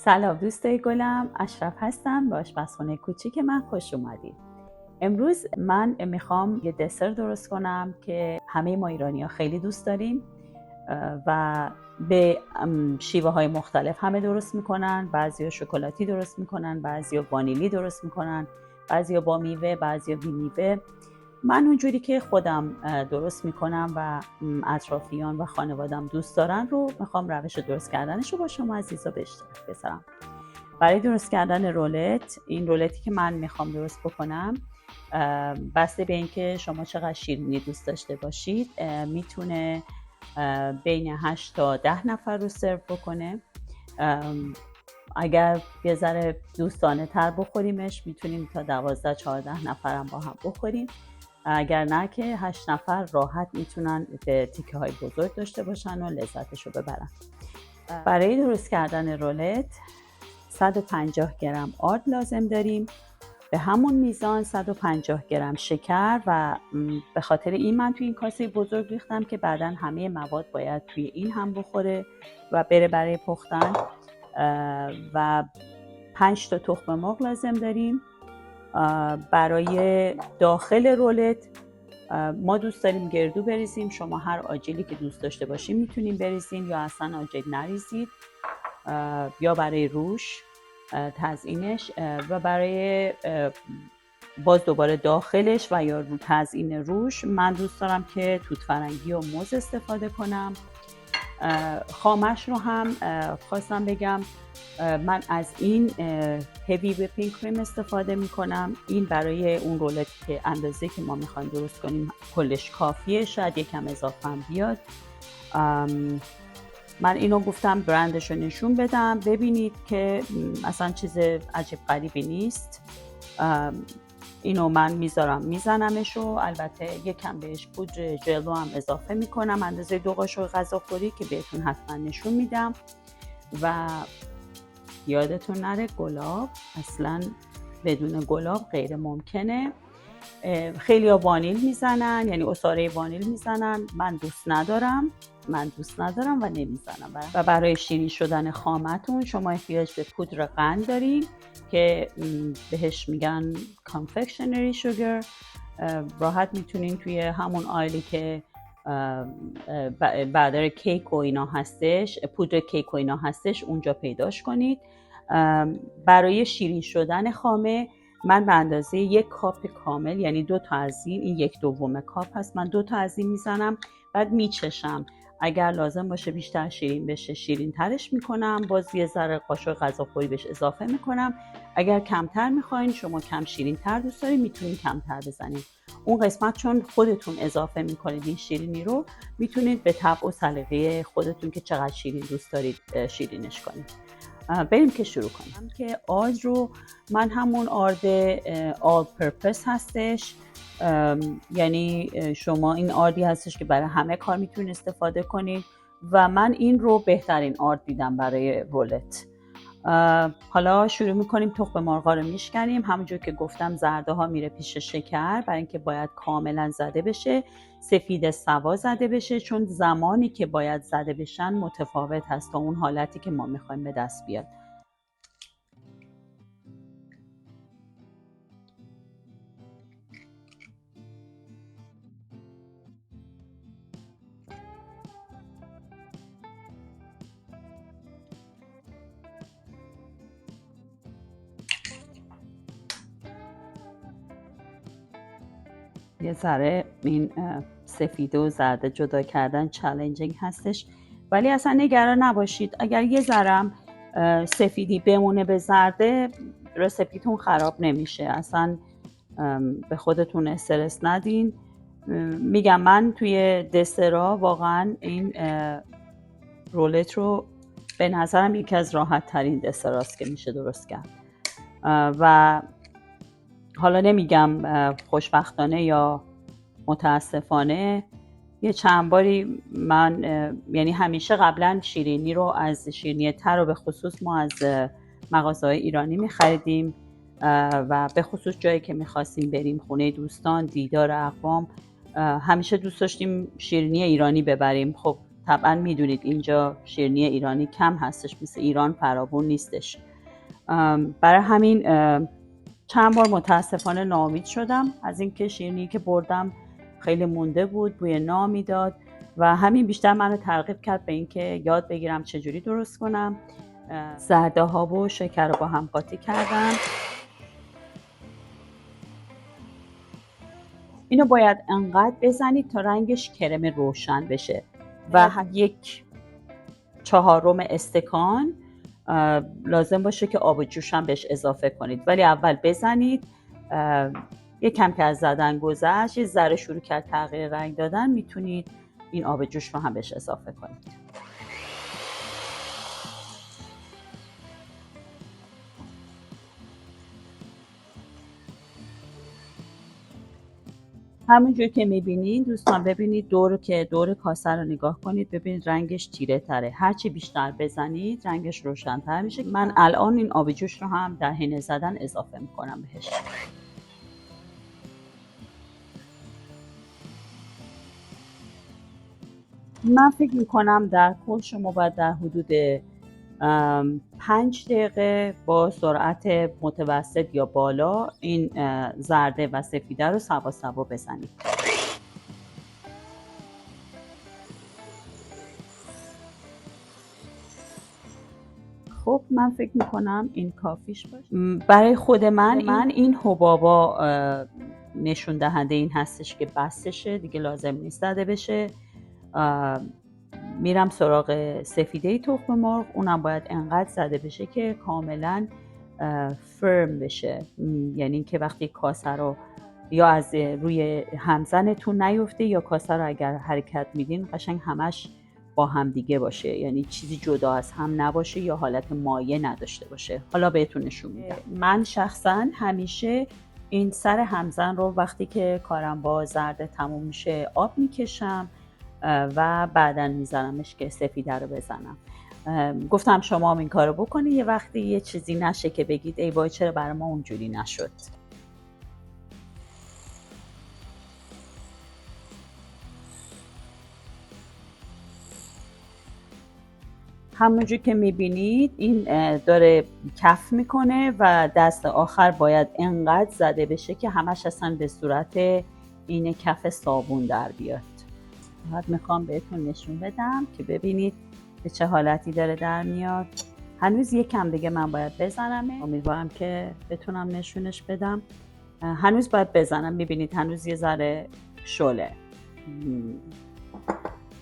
سلام دوستای گلم، اشرف هستم. به آشپزخونه کوچیک من خوش اومدید. امروز من میخوام یه دسر درست کنم که همه ما ایرانی‌ها خیلی دوست داریم و به شیوه های مختلف همه درست میکنن. بعضیا شکلاتی درست میکنن، بعضیا وانیلی درست میکنن، بعضیا با میوه، بعضیا بی میوه. من اونجوری که خودم درست میکنم و اطرافیان و خانوادم دوست دارن رو میخوام روش درست کردنش رو با شما عزیزا به اشتراک بذارم. برای درست کردن رولت، این رولتی که من میخوام درست بکنم بسته به اینکه شما چقدر شیرینی دوست داشته باشید میتونه بین 8 تا 10 نفر رو سرو بکنه. اگر یه ذره دوستانه تر بخوریمش میتونیم تا 12-14 نفرم با هم بخوریم. اگر نه که 8 نفر راحت میتونن به تیکه های بزرگ داشته باشن و لذتشو ببرن. برای درست کردن رولت 150 گرم آرد لازم داریم، به همون میزان 150 گرم شکر و به خاطر این من توی این کاسه بزرگ ریختم که بعداً همه مواد باید توی این هم بخوره و بره برای پختن. و 5 تا تخم مرغ لازم داریم. برای داخل رولت ما دوست داریم گردو بریزیم. شما هر آجیلی که دوست داشته باشیم میتونیم بریزیم یا اصلا آجیل نریزید، یا برای روش تزیینش و برای باز دوباره داخلش و یا تزیین روش من دوست دارم که توت فرنگی و موز استفاده کنم. خامش رو هم خواستم بگم من از این هیوی ویپینگ کریم استفاده می کنم. این برای اون رولت که اندازه که ما میخوایم درست کنیم کلش کافیه، شاید یکم اضافه هم بیاد. من اینو گفتم برندش رو نشون بدم ببینید که اصلا چیز عجیب غریبی نیست. اینو من میزنمش و البته یکم بهش پودر ژلو هم اضافه میکنم اندازه 2 قاشق غذاخوری که بهتون حتما نشون میدم. و یادتون نره گلاب اصلا بدون گلاب غیر ممکنه. خیلی ها وانیل میزنن، یعنی عصاره وانیل میزنن. من دوست ندارم و نمیزنم. و برای شیرین شدن خامتون شما احتیاج به پودر قند دارین که بهش میگن confectionery sugar. راحت میتونین توی همون آیلی که بعد کیک و اینا هستش، پودر کیک و اینا هستش، اونجا پیداش کنید. برای شیرین شدن خامه من به اندازه 1 کاپ کامل، یعنی 2 تا از این 1/2 کاپ هست، من 2 تا از این میزنم. بعد میچشم، اگر لازم باشه بیشتر شیرین بشه شیرین ترش میکنم، باز یه ذره قاشق غذاخوری بهش اضافه میکنم. اگر کمتر میخواین، شما کم شیرین تر دوست دارین، میتونین کمتر بزنین. اون قسمت چون خودتون اضافه میکنید این شیرینی رو، میتونید به طبع و سلیقه خودتون که چقدر شیرین دوست دارید شیرینش کنید. بریم که شروع کنم. که آرد رو من همون آرد آل پرپس هستش، یعنی شما این آردی هستش که برای همه کار میتونید استفاده کنید و من این رو بهترین آرد دیدم برای رولت. حالا شروع میکنیم. تخم مرغا رو میشکنیم. همونجور که گفتم زرده ها میره پیش شکر برای اینکه باید کاملا زده بشه، سفید سوا زده بشه، چون زمانی که باید زده بشن متفاوت هست تا اون حالتی که ما میخوایم به دست بیاد. یه ذره این سفیده و زرده جدا کردن چالنجینگ هستش، ولی اصلا نگران نباشید. اگر یه ذرم سفیدی بمونه به زرده، رسپیتون خراب نمیشه. اصلا به خودتون استرس ندین. میگم من توی دسرا واقعا این رولت رو به نظرم یکی از راحت ترین دسراست که میشه درست کرد. و حالا نمیگم خوشبختانه یا متاسفانه، یه چند باری من یعنی همیشه قبلا شیرینی رو از شیرینی تر رو به خصوص ما از مغازه‌های ایرانی می‌خریدیم و به خصوص جایی که می‌خواستیم بریم خونه دوستان، دیدار اقوام، همیشه دوست داشتیم شیرینی ایرانی ببریم. خب طبعا میدونید اینجا شیرینی ایرانی کم هستش، مثل ایران فراوون نیستش. برای همین چند بار متاسفانه ناامید شدم از اینکه شیرینی که بردم خیلی مونده بود، بوی نان میداد و همین بیشتر منو ترغیب کرد به اینکه یاد بگیرم چجوری درست کنم. زرده ها و شکر رو با هم قاطی کردم. اینو باید انقدر بزنید تا رنگش کرم روشن بشه و 1/4 استکان لازم باشه که آب جوش هم بهش اضافه کنید، ولی اول بزنید. یک کم که از زدن گذشت، یه ذره شروع کرد تغییر رنگ دادن، میتونید این آب جوش رو هم بهش اضافه کنید. همونجور که میبینید دوستان، ببینید دور کاسه رو نگاه کنید، ببینید رنگش تیره تره. هرچی بیشتر بزنید رنگش روشن‌تر میشه. من الان این آب جوش رو هم در حین زدن اضافه میکنم بهش. من فکر میکنم در کل شما باید در حدود 5 دقیقه با سرعت متوسط یا بالا این زرده و سفیده رو سوا بزنید. خب من فکر میکنم این کافیش باشه. برای خود من این حبابا نشون دهنده این هستش که بستشه دیگه، لازم نیست زده بشه. میرم سراغ سفیده تخم مرغ، اونم باید انقدر زده بشه که کاملا فرم بشه، یعنی که وقتی کاسه رو یا از روی همزنتون نیفته یا کاسه رو اگر حرکت میدین قشنگ همش با هم دیگه باشه، یعنی چیزی جدا از هم نباشه یا حالت مایع نداشته باشه. حالا بهتون نشون میدم. من شخصا همیشه این سر همزن رو وقتی که کارم با زرده تموم میشه آب میکشم و بعداً میذارمش که سفیده رو بزنم. گفتم شما هم این کارو بکنید، یه وقتی یه چیزی نشه که بگید ای وای چرا برای ما اونجوری نشد. همونجور که میبینید این داره کف میکنه و دست آخر باید انقدر زده بشه که همش اصلا به صورت این کف صابون در بیاد. بعد میخوام بهتون نشون بدم که ببینید به چه حالتی داره در میاد. هنوز یکم دیگه من باید بزنم، امیدوارم که بتونم نشونش بدم. هنوز باید بزنم، میبینید هنوز یه ذره شله.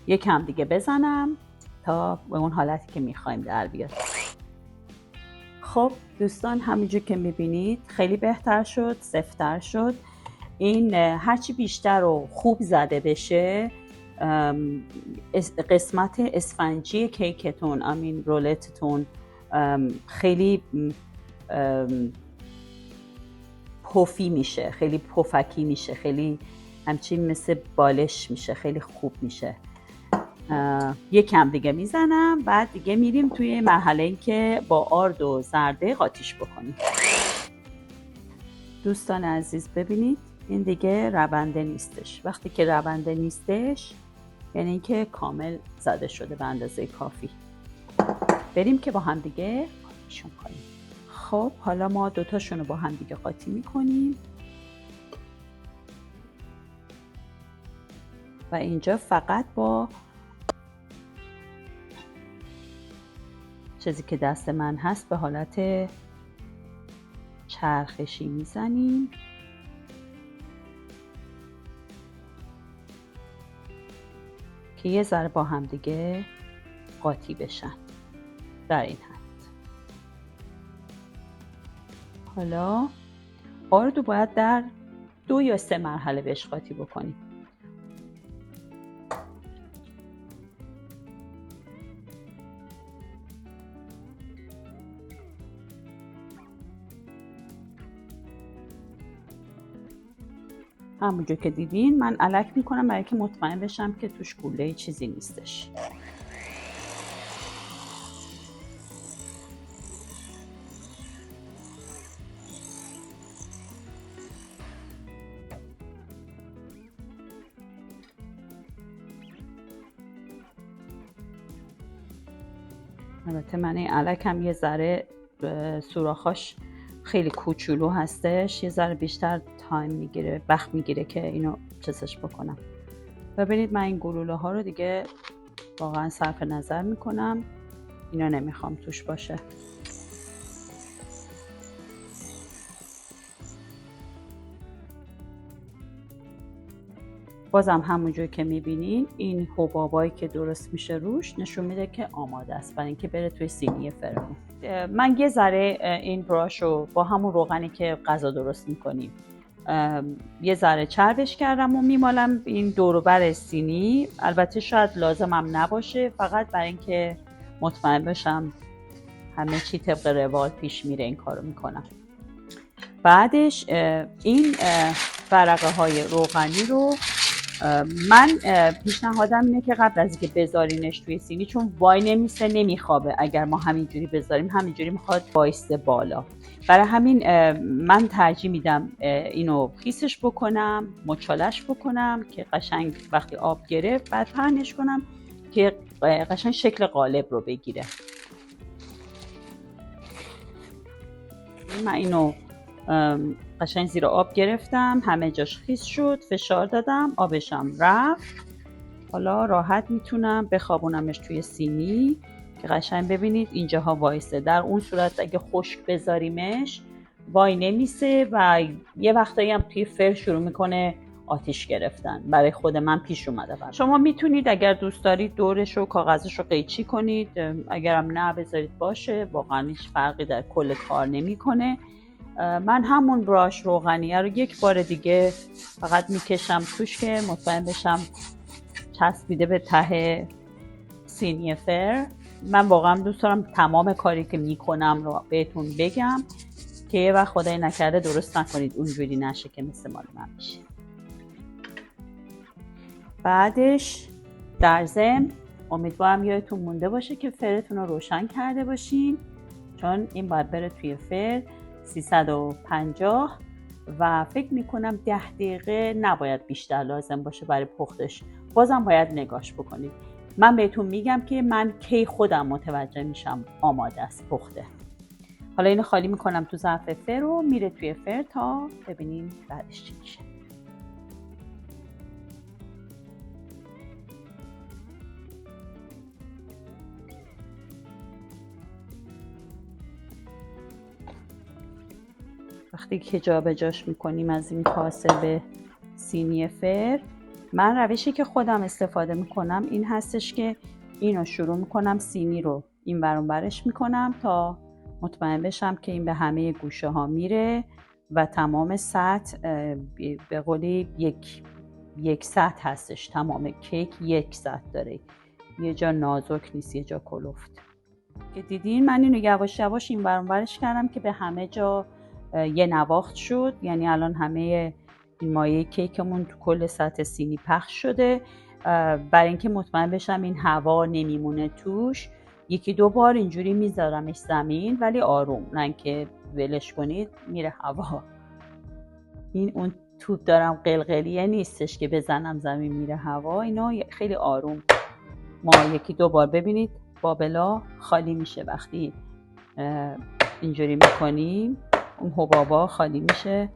یکم دیگه بزنم تا به اون حالتی که میخوایم در بیاد. خب دوستان همینجور که میبینید خیلی بهتر شد، سفت‌تر شد. این هرچی بیشتر و خوب زده بشه قسمت اسفنجی کیکتون، رولتتون خیلی پفی میشه، خیلی پفکی میشه، خیلی همچین مثل بالش میشه، خیلی خوب میشه. یکم دیگه میزنم، بعد دیگه میریم توی مرحله این که با آرد و زرده قاطیش بکنیم. دوستان عزیز ببینید این دیگه رونده نیستش. وقتی که رونده نیستش یعنی اینکه کامل زده شده به اندازه کافی. بریم که با هم دیگه قاطیشون کنیم. خب حالا ما دوتاشون رو با هم دیگه قاطی میکنیم و اینجا فقط با چیزی که دست من هست به حالت چرخشی میزنیم که یه ذره با هم دیگه قاطی بشن در این حد. حالا آردو باید در 2 یا 3 مرحله بهش قاطی بکنیم. همونجور که دیدین من الک میکنم برای که مطمئن بشم که توش گوله چیزی نیستش. البته من این الکم یه ذره سوراخاش خیلی کوچولو هستش، یه ذره بیشتر تایم میگیره، وقت میگیره که اینو چسش بکنم. ببینید من این گلوله ها رو دیگه واقعا صرف نظر میکنم، اینا نمیخوام توش باشه. بازم همونجور که میبینین این حبابایی که درست میشه روش نشون میده که آماده است برای اینکه بره توی سینی فرمون. من یه ذره این براش رو با همون روغنی که غذا درست میکنیم یه ذره چربش کردم و میمالم این دور و بر سینی. البته شاید لازمم نباشه، فقط برای اینکه مطمئن بشم همه چی طبق روال پیش میره این کارو میکنم. بعدش این ورقه های روغنی رو من پیشنهادم اینه که قبل از اینکه بذارینش توی سینی، چون وای نمیسه نمیخوابه اگر ما همینجوری بذاریم، همینجوری میخواد وایسته بالا. برای همین من ترجیح میدم اینو خیسش بکنم، مچالش بکنم که قشنگ وقتی آب گرفت بعد پهنش کنم که قشنگ شکل قالب رو بگیره. من اینو قشنگ زیر آب گرفتم، همه جاش خیس شد، فشار دادم، آبشم رفت. حالا راحت میتونم بخوابونمش توی سینی که قشنگ ببینید اینجاها وایسه. در اون صورت اگه خشک بذاریمش وای نمیسه و یه وقتایی هم توی فر شروع میکنه آتیش گرفتن. برای خود من پیش اومده. شما میتونید اگر دوست دارید دورش و کاغذش رو قیچی کنید، اگرم نه بذارید باشه، واقعا هیچ فرقی در کل کار نمیکنه. من همون براش روغنیه رو یک بار دیگه فقط میکشم توش که مطمئن بشم چسبیده به ته سینی فر. من واقعا دوست دارم تمام کاری که میکنم رو بهتون بگم که یه وقت خدای نکرده درست نکنید اونجوری نشه که مثل مال من میشه. بعدش در ضمن امیدوارم یادتون مونده باشه که فرتون رو روشن کرده باشین، چون این باید بره توی فر 350 و فکر میکنم 10 دقیقه نباید بیشتر لازم باشه برای پختش. بازم باید نگاش بکنید. من بهتون میگم که من کی خودم متوجه میشم آماده است پخته. حالا اینو خالی میکنم تو ظرف فر و میره توی فر تا ببینیم بعدش چی میشه. وقتی که جابجاش میکنیم از این کاسه به سینی فر، من روشی که خودم استفاده میکنم این هستش که اینو شروع میکنم سینی رو این ور اون برش میکنم تا مطمئن بشم که این به همه گوشه ها میره و تمام سطح به قولی یک سطح هستش. تمام کیک یک سطح داره، یه جا نازک نیست یه جا کلفت. که دیدین من اینو یواش یواش این ور اون برش کردم که به همه جا یه نواخت شد. یعنی الان همه این مایه کیکمون تو کل سطح سینی پخش شده. برای اینکه مطمئن بشم این هوا نمیمونه توش، یکی دو بار اینجوری میذارمش زمین، ولی آروم، نه اینکه ولش کنید میره هوا. این اون توپ دارم قلقلیه نیستش که بزنم زمین میره هوا. اینا خیلی آروم ما یکی دو بار ببینید بابلا خالی میشه. وقتی اینجوری میکنیم اون حبابا خالی میشه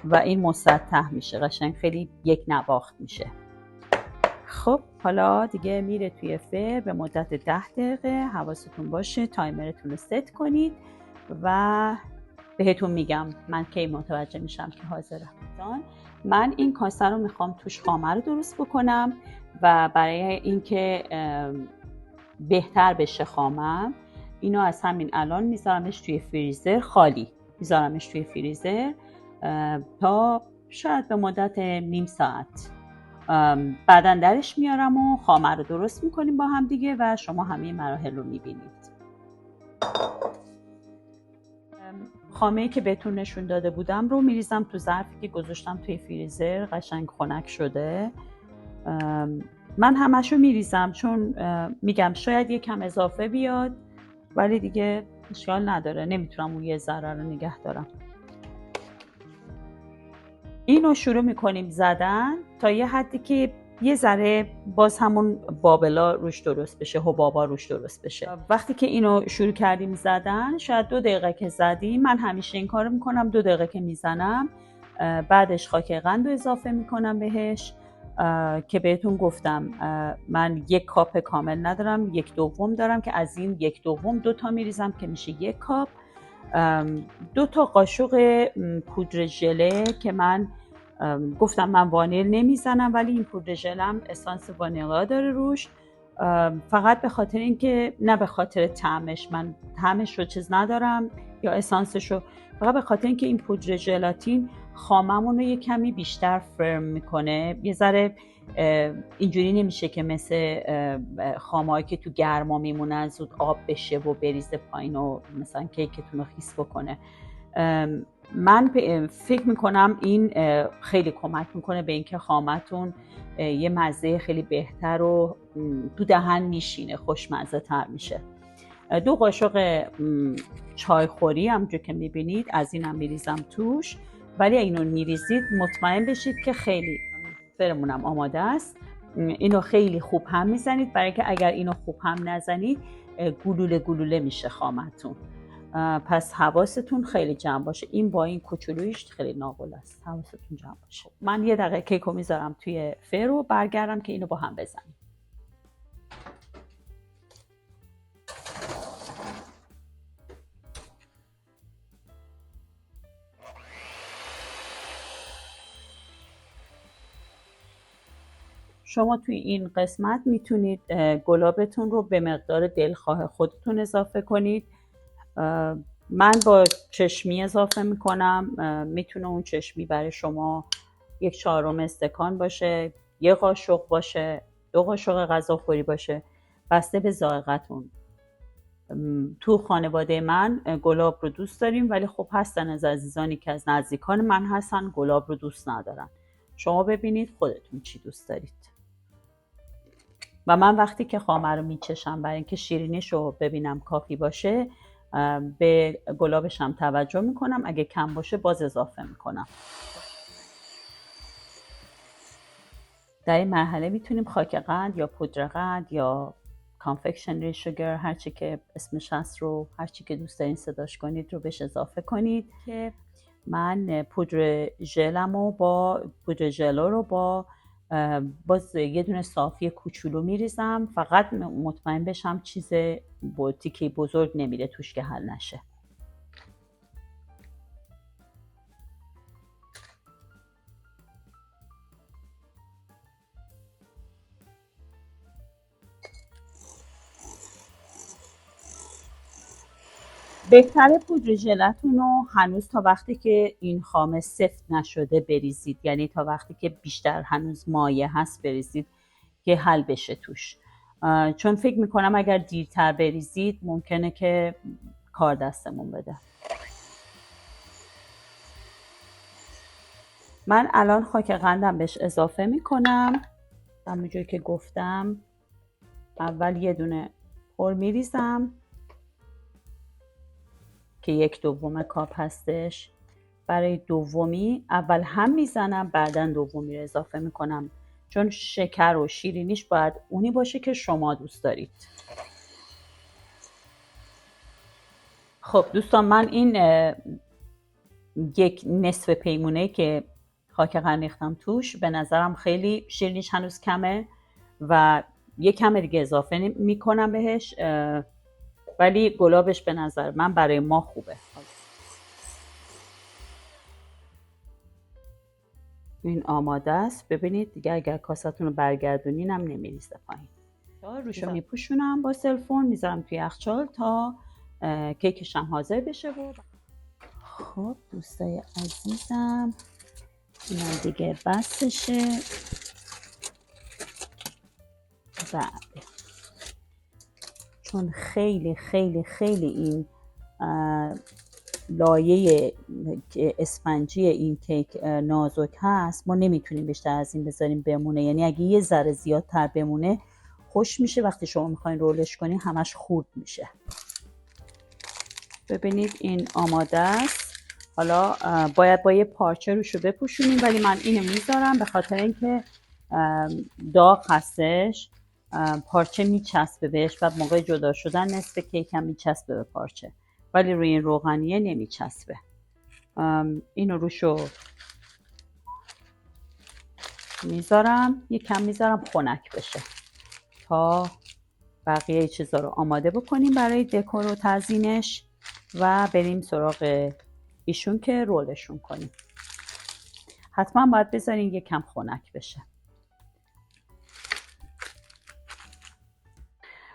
و این مسطح میشه، قشنگ خیلی یک نواخت میشه. خب حالا دیگه میره توی فر به مدت 10 دقیقه. حواستون باشه تایمرتون رو ست کنید و بهتون میگم من کی متوجه میشم که حاضره. من این کاسه رو میخوام توش خامه رو درست بکنم و برای اینکه بهتر بشه خامم، اینو از همین الان میذارمش توی فریزر خالی. میذارمش توی فریزر تا شاید به مدت نیم ساعت. بعدن درش میارم و خامه رو درست میکنیم با هم دیگه و شما همه مراحل رو میبینید. خامه‌ای که بهتون نشون داده بودم رو میریزم تو ظرفی که گذاشتم توی فریزر، قشنگ خنک شده. من همشو میریزم چون میگم شاید یکم اضافه بیاد، ولی دیگه اشکال نداره، نمیتونم اون یه ذره رو نگه دارم. اینو شروع میکنیم زدن تا یه حدی که یه ذره باز همون بابلا روش درست بشه، حبابا روش درست بشه. وقتی که اینو شروع کردیم زدن، شاید 2 دقیقه که زدیم، من همیشه این کارو میکنم، 2 دقیقه که میزنم بعدش خاک قند رو اضافه میکنم بهش که بهتون گفتم من 1 کاپ کامل ندارم، 1/2 دارم که از این 1/2 2 تا میریزم که میشه 1 کاپ. 2 تا قاشق پودر ژله که من گفتم من وانیل نمیزنم، ولی این پودر ژلم اسانس وانیلا داره روش، فقط به خاطر اینکه، نه به خاطر طعمش، من طعمش رو چیز ندارم یا اسانسش رو، فقط به خاطر اینکه این پودر ژلاتین خاممون رو یه کمی بیشتر فرم میکنه، یه ذره اینجوری نمیشه که مثل خامه‌ای که تو گرما میمونن زود آب بشه و بریزه پایین و مثلا کیکتون رو خیس بکنه. من فکر میکنم این خیلی کمک میکنه به اینکه خامتون یه مزه خیلی بهتر و تو دهن میشینه، خوشمزه تر میشه. 2 قاشق چایخوری همونجور که میبینید از اینم میریزم توش، ولی اینو میریزید مطمئن بشید که خیلی فرمونم آماده است. اینو خیلی خوب هم میزنید، برای که اگر اینو خوب هم نزنید گلوله گلوله میشه خامتون. پس حواستون خیلی جمع باشه، این با این کوچولویش خیلی ناقل است، حواستون جمع باشه. من 1 دقیقه کیکو میذارم توی فرو، برگردم که اینو با هم بزنیم. شما توی این قسمت میتونید گلابتون رو به مقدار دلخواه خودتون اضافه کنید. من با چشمی اضافه میکنم، میتونه اون چشمی برای شما 1/4 استکان باشه، 1 قاشق باشه، 2 قاشق غذاخوری باشه، بسته به ذائقتون. تو خانواده من گلاب رو دوست داریم، ولی خب هستن از عزیزانی که از نزدیکان من هستن گلاب رو دوست ندارن. شما ببینید خودتون چی دوست دارید. و من وقتی که خامه رو میچشم برای اینکه شیرینیش رو ببینم کافی باشه، به گلابش هم توجه میکنم، اگه کم باشه باز اضافه میکنم. در این مرحله میتونیم خاک قند یا پودر قند یا کانفکشنری شوگر، هرچی که اسمش هست رو، هرچی که دوست دارین صداش کنید رو بهش اضافه کنید. که من پودر ژلمو با پودر ژلو رو باز یه دونه صافی کوچولو میریزم، فقط مطمئن بشم چیز تیکه بزرگ نمیره توش که حل نشه. بهتره پودر ژلتون رو هنوز تا وقتی که این خامه سفت نشده بریزید، یعنی تا وقتی که بیشتر هنوز مایه هست بریزید که حل بشه توش، چون فکر میکنم اگر دیرتر بریزید ممکنه که کار دستمون بده. من الان خاک قندم بهش اضافه میکنم، همونجور که گفتم اول یه دونه پر میریزم که 1/2 کاپ هستش. برای دومی اول هم میزنم، بعدا دومی رو اضافه میکنم، چون شکر و شیرینیش باید اونی باشه که شما دوست دارید. خب دوستان، من این 1 نصف پیمونه که خاک قند ریختم توش، به نظرم خیلی شیرینیش هنوز کمه و 1 کم دیگه اضافه میکنم بهش، ولی گلابش به نظر من برای ما خوبه. این آماده است. ببینید دیگه اگر کاستون رو برگردونین هم نمیریزه پایین. روشو میپوشونم با سلفون، میذارم توی یخچال تا کیکش هم حاضر بشه. و خب دوستای عزیزم، اینا دیگه بسشه. بله، چون خیلی خیلی خیلی این لایه اسفنجی این کیک نازک هست، ما نمیتونیم بیشتر از این بذاریم بمونه، یعنی اگه یه ذره زیادتر بمونه خوش میشه، وقتی شما میخواین رولش کنین همش خورد میشه. ببینید این آماده است. حالا باید با یه پارچه روشو بپوشونیم، ولی من اینو میذارم به خاطر اینکه داغ هستش، پارچه میچسبه بهش و موقع جدا شدن نصف کیک هم میچسبه به پارچه، ولی روی این روغنیه نمیچسبه. اینو روشو میذارم، یه کم میذارم خنک بشه تا بقیه چیزا رو آماده بکنیم برای دکور و تزیینش و بریم سراغ ایشون که رولشون کنیم. حتما باید بذارین یه کم خنک بشه.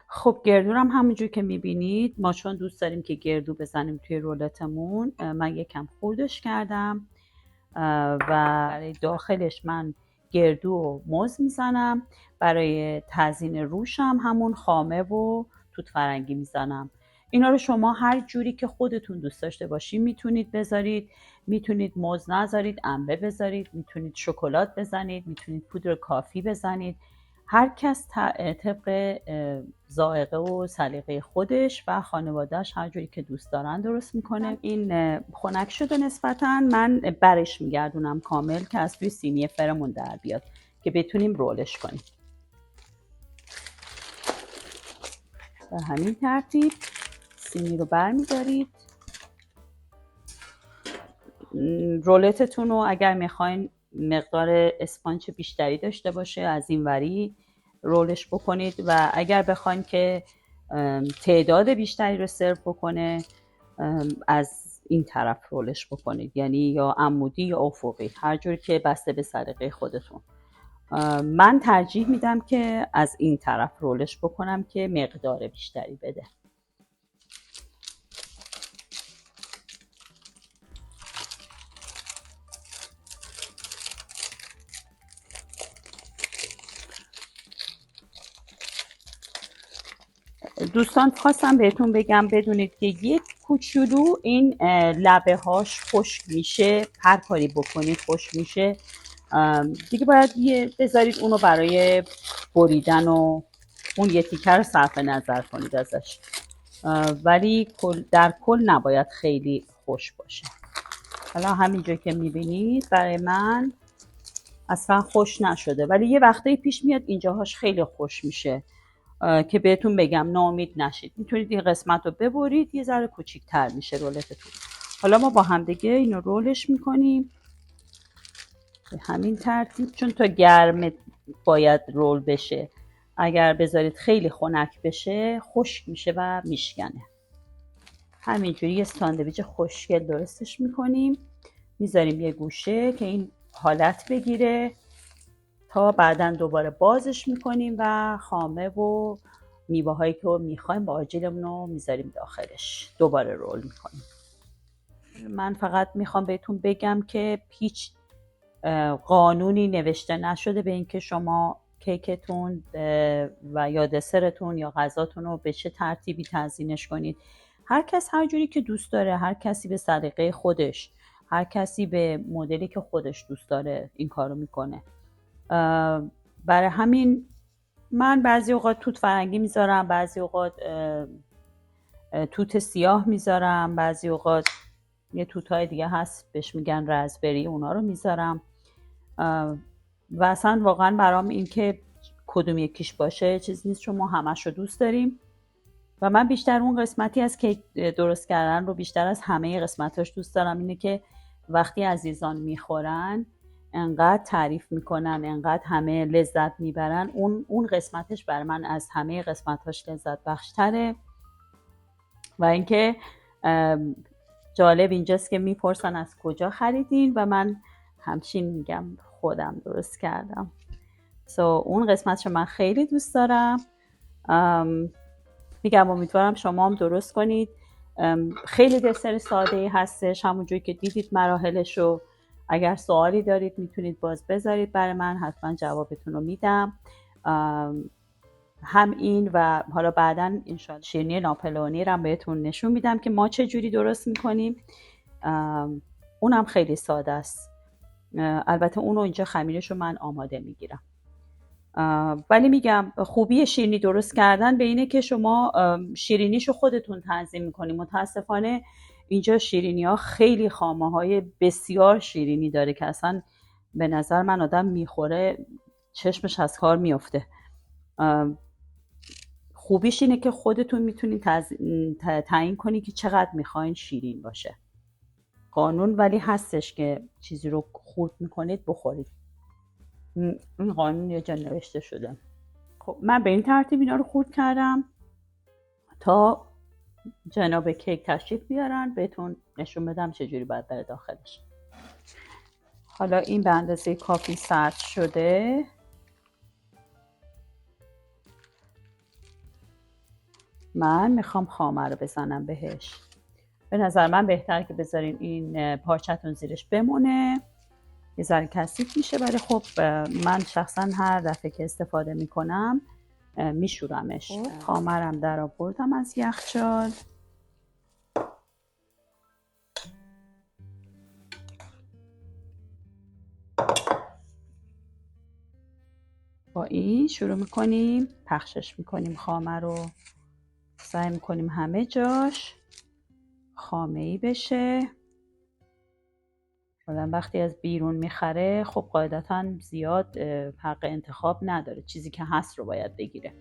خب گردو هم همونجور که میبینید، ما چون دوست داریم که گردو بزنیم توی رولتمون، من یه کم خردش کردم و برای داخلش من گردو و موز میزنم. برای تزیین روشم همون خامه و توت فرنگی میزنم. اینا رو شما هر جوری که خودتون دوست داشته باشید میتونید بذارید. میتونید موز نذارید، انبه بذارید، میتونید شکلات بزنید، میتونید پودر کافی بزنید. هر کس طبق ذائقه و سلیقه خودش و خانوادهش هر جوری که دوست دارن درست میکنه. این خنک شده نسبتا، من برش میگردونم کامل که از توی سینی فرمون در بیاد که بتونیم رولش کنیم. به همین ترتیب سینی رو برمیدارید. رولتتون رو اگر میخواین مقدار اسپانچ بیشتری داشته باشه از این وری رولش بکنید و اگر بخواین که تعداد بیشتری رو سرو بکنه از این طرف رولش بکنید، یعنی یا عمودی یا افقی، هر جوری که بسته به سلیقه خودتون. من ترجیح میدم که از این طرف رولش بکنم که مقدار بیشتری بده. دوستان خواستم بهتون بگم بدونید که یک کوچولو این لبه هاش خشک میشه، هر کاری بکنید خشک میشه دیگه. باید بذارید اونو برای بریدن و اون یه تیکه رو صرف نظر کنید ازش، ولی در کل نباید خیلی خشک باشه. حالا همینجور که میبینید برای من اصلا خشک نشده، ولی یه وقتایی پیش میاد اینجاهاش خیلی خشک میشه که بهتون بگم ناامید نشید. میتونید این قسمت رو ببرید، یه ذره کوچیک‌تر میشه رولتتون. حالا ما با هم دیگه اینو رولش میکنیم به همین ترتیب، چون تا گرم باید رول بشه. اگر بذارید خیلی خنک بشه خشک میشه و میشکنه. همینجوری یه ساندویچ خوشگل درستش میکنیم، میذاریم یه گوشه که این حالت بگیره تا بعداً دوباره بازش میکنیم و خامه و میوه هایی که میخوایم با آجیلمون رو میذاریم داخلش، دوباره رول میکنیم. من فقط میخوام بهتون بگم که هیچ قانونی نوشته نشده به اینکه شما کیکتون و یا دسرتون یا غذاتون رو به چه ترتیبی تزیینش کنید. هر کس هر جوری که دوست داره، هر کسی به سلیقه خودش، هر کسی به مدلی که خودش دوست داره این کارو میکنه. برای همین من بعضی اوقات توت فرنگی میذارم، بعضی اوقات توت سیاه میذارم، بعضی اوقات یه توت‌های دیگه هست بهش میگن رزبری، اونا رو میذارم. و اصلا واقعا برام این که کدوم یکیش باشه چیز نیست، چون ما همش رو دوست داریم و من بیشتر اون قسمتی از کیک درست کردن رو بیشتر از همه قسمتاش دوست دارم اینه که وقتی عزیزان میخورن انقدر تعریف میکنن، انقدر همه لذت میبرن، اون قسمتش بر من از همه قسمتاش لذت بخشتره. و اینکه جالب اینجاست که میپرسن از کجا خریدین و من همچین میگم خودم درست کردم. اون قسمتشو من خیلی دوست دارم. میگم امیدوارم شما هم درست کنید. خیلی دسر ساده‌ای هستش، همونجوری که دیدید مراحلشو. اگر سوالی دارید میتونید باز بذارید برای من، حتما جوابتون رو میدم. هم این و حالا بعداً انشالله شیرینی ناپلئونی رو بهتون نشون میدم که ما چه جوری درست میکنیم. اونم خیلی ساده است. البته اونو اینجا خمیرشو من آماده میگیرم. ولی میگم خوبی شیرینی درست کردن به اینه که شما شیرینیشو خودتون تنظیم میکنید. متاسفانه اینجا شیرینی ها خیلی خامه های بسیار شیرینی داره که اصلا به نظر من آدم میخوره چشمش از کار میفته. خوبیش اینه که خودتون میتونین تعیین کنی که چقدر میخواین شیرین باشه. قانون ولی هستش که چیزی رو خورد میکنید بخورید. این قانون یه جا نوشته شده. خب من به این ترتیب اینا رو خورد کردم تا جناب کیک تشریف بیارن بهتون نشون بدم چجوری باید بره داخلش. حالا این به اندازه کافی سرد شده. من میخوام خامه رو بزنم بهش. به نظر من بهتره که بذارین این پارچتون زیرش بمونه، یه ذره کثیف میشه، ولی خب من شخصا هر دفعه که استفاده میکنم میشورمش. خامه رم در آوردم از یخچال. با این شروع میکنیم پخشش میکنیم خامه رو. سعی میکنیم همه جاش خامه ای بشه. وقتی از بیرون میخره خب قاعدتا زیاد حق انتخاب نداره، چیزی که هست رو باید بگیره،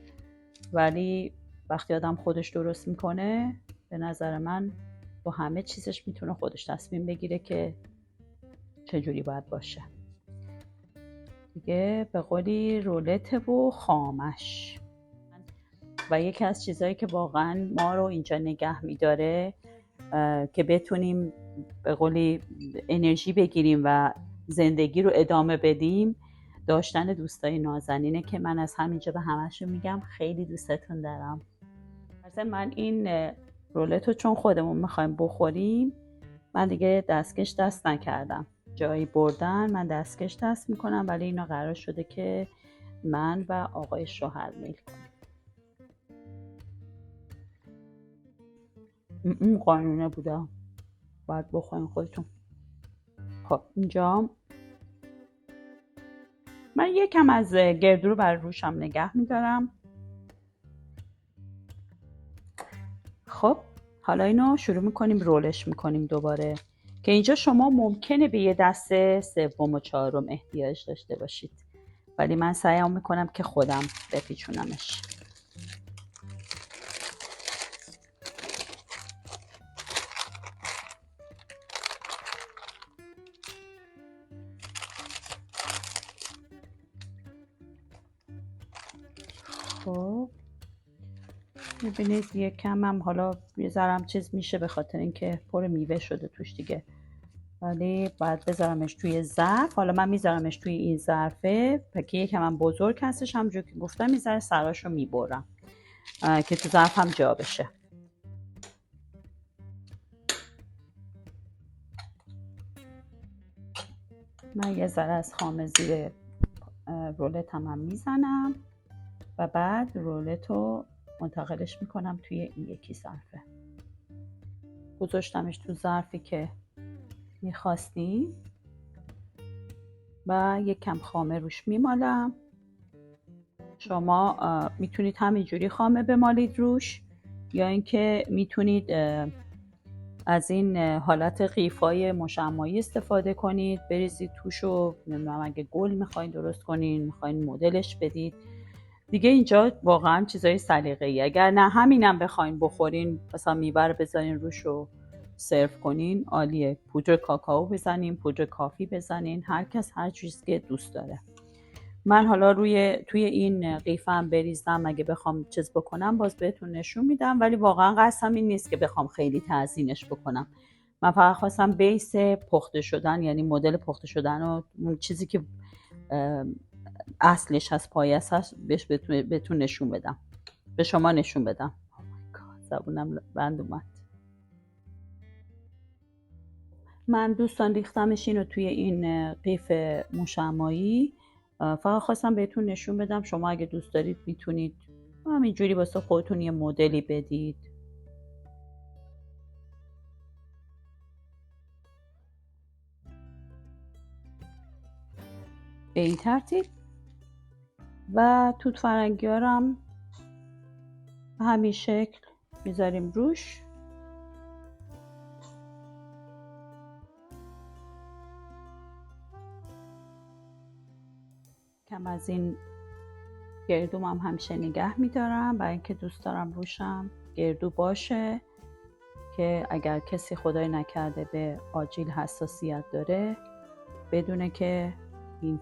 ولی وقتی آدم خودش درست میکنه به نظر من با همه چیزش میتونه خودش تصمیم بگیره که چجوری باید باشه. دیگه به قولی رولت و خامش. و یکی از چیزهایی که واقعا ما رو اینجا نگه میداره که بتونیم به قولی انرژی بگیریم و زندگی رو ادامه بدیم، داشتن دوستای نازنینه که من از همینجا به همشون میگم خیلی دوستتون دارم. مثلا من این رولت رو چون خودمون میخوایم بخوریم من دیگه دستکش دست نکردم. جایی بردن من دستکش دست میکنم، ولی اینا قرار شده که من و آقای شوهر میل کنیم. این قانونه بوده، باید بخورین خودتون. خب اینجا من یکم از گردو رو برای روشم نگه میدارم. خب حالا اینو شروع میکنیم رولش میکنیم دوباره، که اینجا شما ممکنه به یه دسته سوم و چهارم احتیاج داشته باشید، ولی من سعی میکنم که خودم بپیچونمش. خب میبینید یکم هم حالا یه ذرم چیز میشه به خاطر اینکه پر میوه شده توش دیگه، ولی باید بذارمش توی ظرف. حالا من میذارمش توی این ظرفه که یکم هم بزرگ هستش، همونجور که گفتم میذاره سراشو میبرم که تو ظرف هم جا بشه. من یه ذره از خامه زیر رولت هم میزنم و بعد رولت رو منتقلش میکنم توی این یکی ظرفه. گذاشتمش تو ظرفی که میخواستیم و یک کم خامه روش میمالم. شما میتونید همینجوری خامه بمالید روش، یا اینکه میتونید از این حالت قیفای مشمعی استفاده کنید، بریزید توش و نمیدونم اگه گل میخواین درست کنین، میخواین مدلش بدید دیگه. اینجا واقعا چیزای سلیقه‌ای. اگر نه همینم بخواین بخورین، مثلا میوه رو بذارین روش و سرو کنین، عالیه. پودر کاکائو بزنین، پودر کافی بزنین، هر کس هر چیزی که دوست داره. من حالا توی این قیفه هم بریزم، اگه بخوام چیز بکنم باز بهتون نشون میدم، ولی واقعا قصدم این نیست که بخوام خیلی تزیینش بکنم. من فقط خواستم بیس پخته شدن، یعنی مدل پخته شدن و اون چیزی که اصلش هست، پایه‌اش هست، بهتون نشون بدم، به شما نشون بدم. زبونم بند اومد. من دوستان ریختمش اینو توی این قیف مشمعی. فقط خواستم بهتون نشون بدم، شما اگه دوست دارید میتونید همینجوری واسه خودتون یه مدلی بدید. به این ترتیب. و توت فرنگی ها رو هم به همین شکل میذاریم روش. کم از این گردوم هم همیشه نگه میدارم برای اینکه دوست دارم روشم گردو باشه که اگر کسی خدای نکرده به آجیل حساسیت داره بدونه که این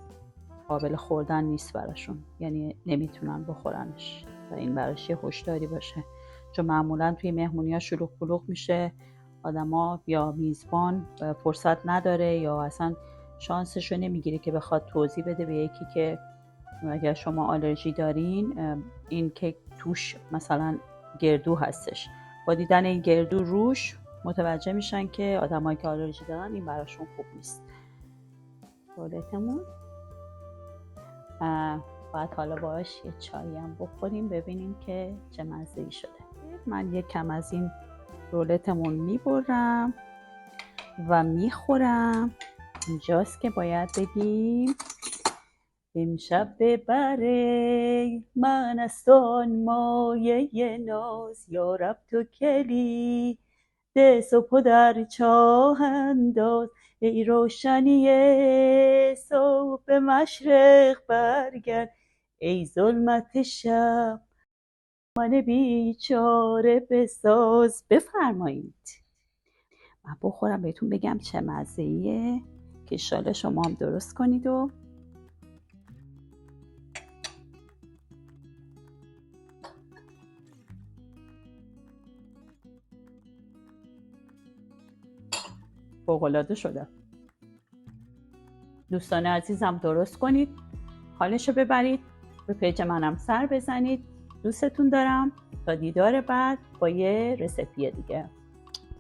قابل خوردن نیست براشون، یعنی نمیتونن بخورنش و این براش یه هشداری باشه. چون معمولا توی مهمونی‌ها شلوغ پلوغ میشه، آدما یا میزبان فرصت نداره یا اصلا شانسشو نمیگیره که بخواد توضیح بده به یکی که اگر شما آلرژی دارین این کیک توش مثلا گردو هستش. با دیدن این گردو روش متوجه میشن که آدمایی که آلرژی دارن این براشون خوب نیست. رولتمون باید حالا باش یه چایی هم بخوریم ببینیم که چه مزه‌ای شده. من یک کم از این رولتمون میبرم و میخورم. اینجاست که باید بگیم امشب ببره من است آن مایه ناز، یارب تو کلی ده صبح در چاه انداز. ای روشنی صبح به مشرق برگرد، ای ظلمت شب من بیچاره بساز. بفرمایید من بخورم بهتون بگم چه مزه‌ایه که انشالله شما هم درست کنید و فوق‌العاده شده. دوستان عزیزم درست کنید، حالشو ببرید، به پیج منم سر بزنید. دوستتون دارم. تا دیدار بعد با یه رسیپی دیگه.